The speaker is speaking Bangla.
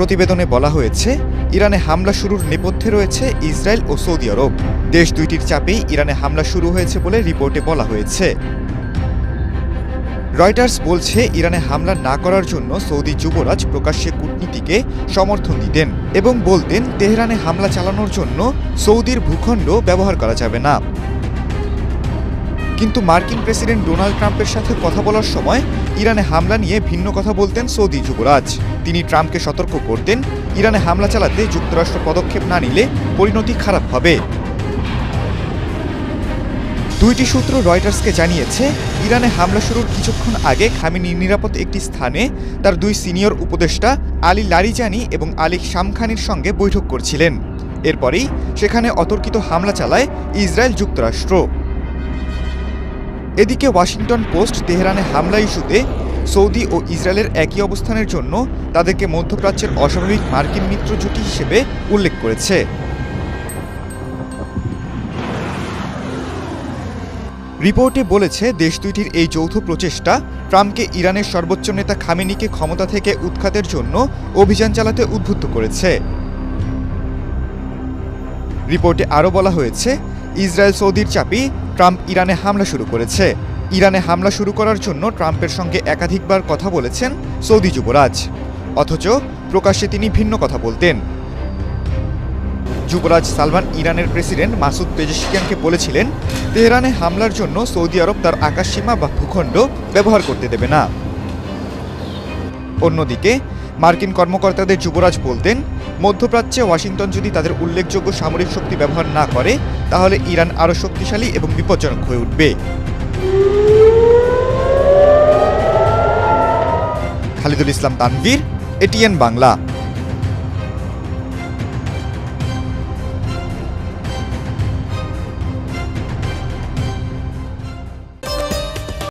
প্রতিবেদনে বলা হয়েছে, ইরানে হামলা শুরুর নেপথ্যে রয়েছে ইসরায়েল ও সৌদি আরব। দেশ দুইটির চাপেই ইরানে হামলা শুরু হয়েছে বলে রিপোর্টে বলা হয়েছে। রয়টার্স বলছে, ইরানে হামলা না করার জন্য সৌদি যুবরাজ প্রকাশ্যে কূটনীতিকে সমর্থন দিতেন এবং বলতেন তেহরানে হামলা চালানোর জন্য সৌদির ভূখণ্ড ব্যবহার করা যাবে না। কিন্তু মার্কিন প্রেসিডেন্ট ডোনাল্ড ট্রাম্পের সাথে কথা বলার সময় ইরানে হামলা নিয়ে ভিন্ন কথা বলতেন সৌদি যুবরাজ। তিনি ট্রাম্পকে সতর্ক করতেন, ইরানে হামলা চালাতে যুক্তরাষ্ট্র পদক্ষেপ না নিলে পরিণতি খারাপ হবে। দুইটি সূত্র রয়টার্সকে জানিয়েছে, ইরানে হামলা শুরুর কিছুক্ষণ আগে খামেনি নিরাপদ একটি স্থানে তার দুই সিনিয়র উপদেষ্টা আলী লারিজানি এবং আলী শামখানির সঙ্গে বৈঠক করছিলেন। এরপরেই সেখানে অতর্কিত হামলা চালায় ইসরায়েল যুক্তরাষ্ট্র। এদিকে ওয়াশিংটন পোস্ট তেহরানে হামলা ইস্যুতে সৌদি ও ইসরায়েলের একই অবস্থানের জন্য তাদেরকে মধ্যপ্রাচ্যের অস্বাভাবিক মার্কিন মিত্র জুটি হিসেবে উল্লেখ করেছে। রিপোর্টে বলেছে, দেশ দুইটির এই যৌথ প্রচেষ্টা ট্রাম্পকে ইরানের সর্বোচ্চ নেতা খামেনিকে ক্ষমতা থেকে উৎখাতের জন্য অভিযান চালাতে উদ্বুদ্ধ করেছে। রিপোর্টে আরও বলা হয়েছে, ইসরায়েল সৌদির চাপেই ট্রাম্প ইরানে হামলা শুরু করেছে। ইরানে হামলা শুরু করার জন্য ট্রাম্পের সঙ্গে একাধিকবার কথা বলেছেন সৌদি যুবরাজ, অথচ প্রকাশ্যে তিনি ভিন্ন কথা বলতেন। যুবরাজ সালমান ইরানের প্রেসিডেন্ট মাসুদ পেজেশকিয়ানকে বলেছিলেন, তেহরানে হামলার জন্য সৌদি আরব তার আকাশসীমা বা ভূখণ্ড ব্যবহার করতে দেবে না। অন্যদিকে মার্কিন কর্মকর্তাদের যুবরাজ বলতেন, মধ্যপ্রাচ্যে ওয়াশিংটন যদি তাদের উল্লেখযোগ্য সামরিক শক্তি ব্যবহার না করে, তাহলে ইরান আরও শক্তিশালী এবং বিপজ্জনক হয়ে উঠবে। খালিদুল ইসলাম তানভীর, এটিএন বাংলা।